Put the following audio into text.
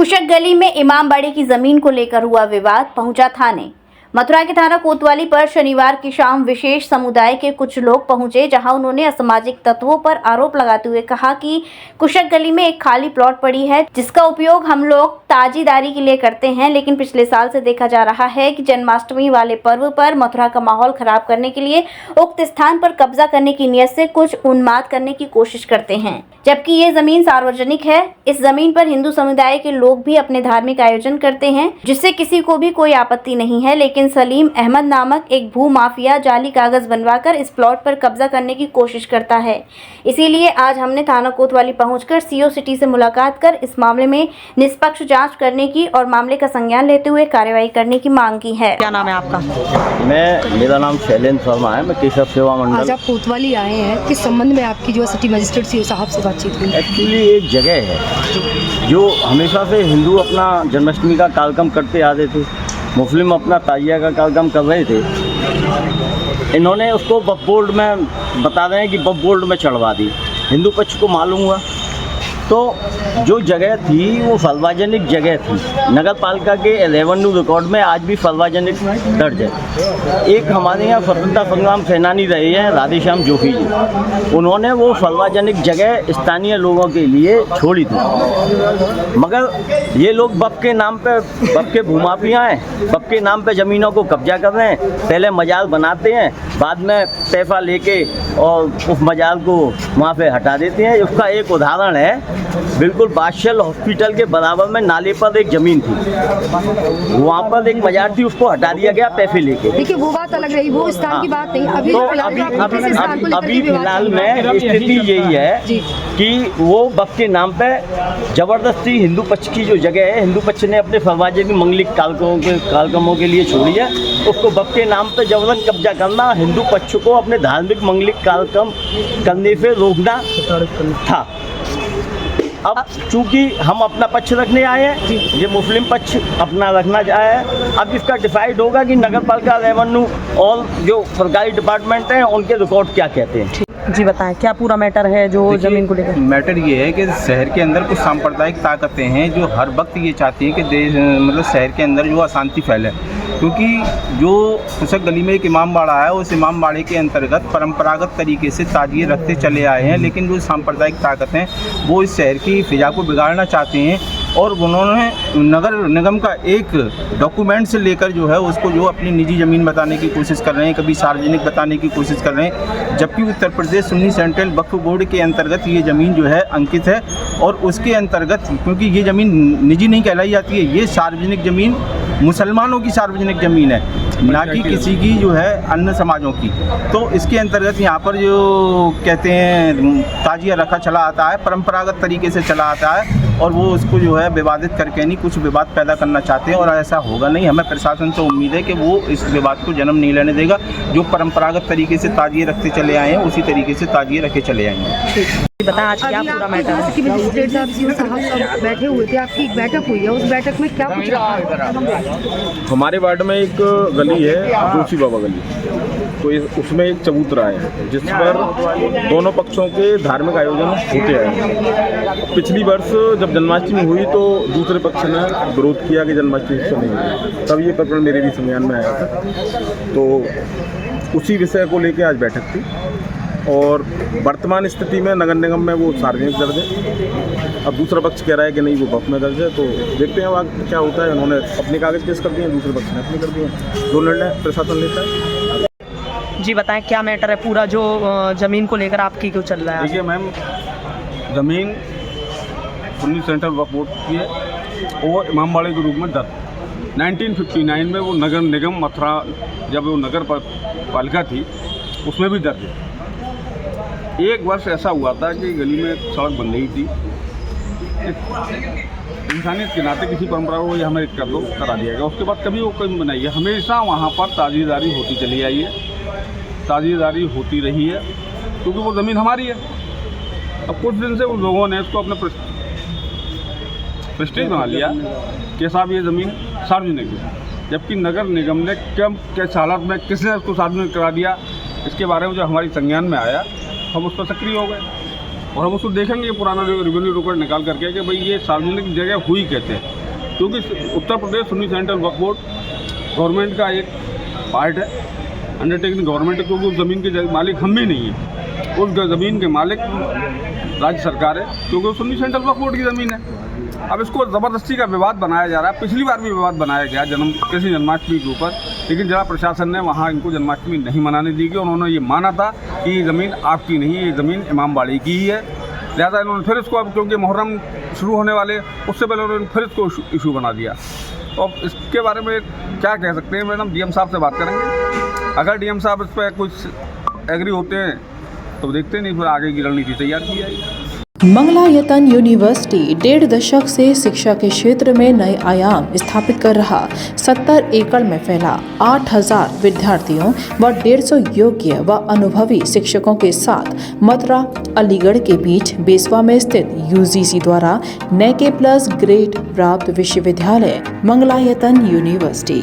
कुशक गली में इमामबाड़े की जमीन को लेकर हुआ विवाद, पहुंचा थाने। मथुरा के थाना कोतवाली पर शनिवार की शाम विशेष समुदाय के कुछ लोग पहुंचे, जहां उन्होंने असामाजिक तत्वों पर आरोप लगाते हुए कहा कि कुशक गली में एक खाली प्लॉट पड़ी है, जिसका उपयोग हम लोग ताजीदारी के लिए करते हैं। लेकिन पिछले साल से देखा जा रहा है कि जन्माष्टमी वाले पर्व पर मथुरा का माहौल खराब करने के लिए उक्त स्थान पर कब्जा करने की नियत से कुछ उन्माद करने की कोशिश करते हैं, जबकि ये जमीन सार्वजनिक है। इस जमीन पर हिंदू समुदाय के लोग भी अपने धार्मिक आयोजन करते हैं, जिससे किसी को भी कोई आपत्ति नहीं है। लेकिन सलीम अहमद नामक एक भू माफिया जाली कागज बनवाकर इस प्लॉट पर कब्जा करने की कोशिश करता है। इसीलिए आज हमने थाना कोतवाली पहुंचकर सीओ सिटी से मुलाकात कर इस मामले में निष्पक्ष जांच करने की और मामले का संज्ञान लेते हुए कार्रवाई करने की मांग की है। क्या नाम है आपका? मेरा नाम शैलेंद्र शर्मा है। मैं केशव सेवा मंडल। आज आप कोतवाली आए हैं, किस संबंध में आपकी जो सिटी मजिस्ट्रेट सीओ साहब से बातचीत हुई? एक्चुअली एक जगह है जो हमेशा से हिंदू अपना जन्माष्टमी का कार्यक्रम करते आते थे, मुस्लिम अपना ताजिया का कार्यक्रम कर रहे थे। इन्होंने उसको वक्फ बोर्ड में बता रहे हैं कि वक्फ बोर्ड में चढ़वा दी। हिंदू पक्ष को मालूम हुआ तो जो जगह थी वो सार्वजनिक जगह थी। नगर पालिका के रेवेन्यू रिकॉर्ड में आज भी सार्वजनिक दर्ज है। एक हमारे यहाँ स्वतंत्रता संग्राम सेनानी रहे हैं राधेश्याम जोशी जी, उन्होंने वो सार्वजनिक जगह स्थानीय लोगों के लिए छोड़ी थी। मगर ये लोग वक्फ के नाम पे, वक्फ के भूमाफिया हैं, वक्फ के नाम पे ज़मीनों को कब्जा कर रहे हैं। पहले मजार बनाते हैं, बाद में पैसा लेके और उस मजार को वहाँ पे हटा देते हैं। उसका एक उदाहरण है, बिल्कुल बादशाह हॉस्पिटल के बराबर में नाले पर एक ज़मीन थी, वहाँ पर एक मजार थी, उसको हटा दिया गया पैसे लेके। देखिए वो बात अलग रही, वो स्थान की बात नहीं। अभी तो अभी फिलहाल में स्थिति यही है कि वो वक्फ के नाम पे जबरदस्ती हिंदू पक्ष की जो जगह है, हिंदू पक्ष ने अपने सार्वजनिक मंगलिक कार्यक्रमों के लिए छोड़ी है, उसको वक्फ के नाम पे जबरदस्त कब्जा करना, हिंदू पक्ष को अपने धार्मिक मंगलिक कार्यक्रम करने से रोकना था। अब चूंकि हम अपना पक्ष रखने आए हैं, ये मुस्लिम पक्ष अपना रखना चाहे है। अब इसका डिसाइड होगा कि नगर पालिका, रेवेन्यू और जो सरकारी डिपार्टमेंट हैं उनके रिकॉर्ड क्या कहते हैं। जी बताएं, क्या पूरा मैटर है जो ज़मीन को लेकर? मैटर ये है कि शहर के अंदर कुछ सांप्रदायिक ताकतें हैं जो हर वक्त ये चाहती हैं कि देश मतलब शहर के अंदर जो अशांति फैले, क्योंकि जो कुशक गली में एक इमामबाड़ा है, उस इमामबाड़े के अंतर्गत परंपरागत तरीके से ताजिए रखते चले आए हैं। लेकिन जो सांप्रदायिक ताकत हैं वो इस शहर की फिजा को बिगाड़ना चाहते हैं और उन्होंने नगर निगम का एक डॉक्यूमेंट से लेकर जो है उसको जो अपनी निजी ज़मीन बताने की कोशिश कर रहे हैं, कभी सार्वजनिक बताने की कोशिश कर रहे हैं, जबकि उत्तर प्रदेश सुन्नी सेंट्रल वक्फ बोर्ड के अंतर्गत ये ज़मीन जो है अंकित है। और उसके अंतर्गत क्योंकि ये ज़मीन निजी नहीं कहलाई जाती है, ये सार्वजनिक ज़मीन मुसलमानों की सार्वजनिक ज़मीन है, ना कि किसी की जो है अन्य समाजों की। तो इसके अंतर्गत यहाँ पर जो कहते हैं ताजिया रखा चला आता है, परंपरागत तरीके से चला आता है और वो उसको जो है विवादित करके नहीं कुछ विवाद पैदा करना चाहते हैं और ऐसा होगा नहीं। हमें प्रशासन से उम्मीद है कि वो इस विवाद को जन्म नहीं लेने देगा। जो परंपरागत तरीके से ताजिए रखते चले आए हैं उसी तरीके से ताजिए रखे चले आएंगे। बताएं आज क्या पूरा मैटर है? सिटी मजिस्ट्रेट साहब सीओ साहब सब बैठे हुए थे, आपकी एक बैठक हुई है, उस बैठक में क्या कुछ रहा? हमारे वार्ड में एक गली है जोशी बाबा गली, तो उसमें एक चबूतरा है जिस पर दोनों पक्षों के धार्मिक आयोजन होते हैं। पिछली वर्ष जब जन्माष्टमी हुई तो दूसरे पक्ष ने विरोध किया कि जन्माष्टमी नहीं हुई, तब ये प्रकरण मेरे भी संज्ञान में आया था। तो उसी विषय को लेकर आज बैठक थी और वर्तमान स्थिति में नगर निगम में वो सार्वजनिक दर्ज है। अब दूसरा पक्ष कह रहा है कि नहीं वो वक्फ में दर्ज है, तो देखते हैं वहाँ क्या होता है। उन्होंने अपने कागज़ पेश कर दिए, दूसरे पक्ष ने अपने कर दिए, जो निर्णय प्रशासन लेता है। जी बताएं, क्या मैटर है पूरा जो ज़मीन को लेकर आपकी क्यों चल रहा है? देखिए मैम, ज़मीन सुन्नी सेंट्रल वक्फ बोर्ड की है और इमामबाड़े के रूप में दर्ज 1959 में वो नगर निगम मथुरा जब वो नगर पालिका थी उसमें भी दर्ज है। एक वर्ष ऐसा हुआ था कि गली में सड़क बन रही थी, इंसानियत के नाते किसी परंपरा को ये हमें कर दो, करा दिया गया। उसके बाद कभी वो कभी बनाई है, हमेशा वहाँ पर ताजीदारी होती चली आई है, ताजीदारी होती रही है, क्योंकि वो ज़मीन हमारी है। अब कुछ दिन से उन लोगों ने इसको अपने प्रेस्टीज बना लिया कि साहब ये ज़मीन सार्वजनिक है, जबकि नगर निगम ने किस हालत में किसने उसको सार्वजनिक करा दिया, इसके बारे में जो हमारी संज्ञान में आया हम उस पर सक्रिय हो गए और हम उसको देखेंगे पुराना रेवेन्यू रिकॉर्ड निकाल करके कि भाई ये सार्वजनिक जगह हुई कहते हैं। क्योंकि उत्तर प्रदेश सुन्नी सेंट्रल वक्फ बोर्ड गवर्नमेंट का एक पार्ट है, अंडरटेकिंग गवर्नमेंट है, क्योंकि उस ज़मीन के मालिक हम भी नहीं हैं। उस ज़मीन के मालिक राज्य सरकार है, क्योंकि वो सुन्नी सेंट्रल वक्फ बोर्ड की ज़मीन है। अब इसको ज़बरदस्ती का विवाद बनाया जा रहा है। पिछली बार भी विवाद बनाया गया कृष्ण जन्माष्टमी के ऊपर, लेकिन जिला प्रशासन ने वहाँ इनको जन्माष्टमी नहीं मनाने दी गई। उन्होंने ये माना था कि ये ज़मीन आपकी नहीं है, ये ज़मीन इमामबाड़ी की ही है। लिहाजा इन्होंने फिर इसको, अब क्योंकि मुहर्रम शुरू होने वाले उससे पहले उन्होंने फिर इसको इशू बना दिया। तो अब इसके बारे में क्या कह सकते हैं मैडम, डीएम साहब से बात करेंगे। अगर डीएम साहब इस पर कुछ एग्री होते हैं तो देखते, नहीं फिर आगे की रणनीति तैयार की जाएगी। मंगलायतन यूनिवर्सिटी 1.5 दशक से शिक्षा के क्षेत्र में नए आयाम स्थापित कर रहा 70 एकड़ में फैला 8000 विद्यार्थियों व 150 योग्य व अनुभवी शिक्षकों के साथ मथुरा अलीगढ़ के बीच बेसवा में स्थित यूजीसी द्वारा NAAC+ ग्रेड प्राप्त विश्वविद्यालय मंगलायतन यूनिवर्सिटी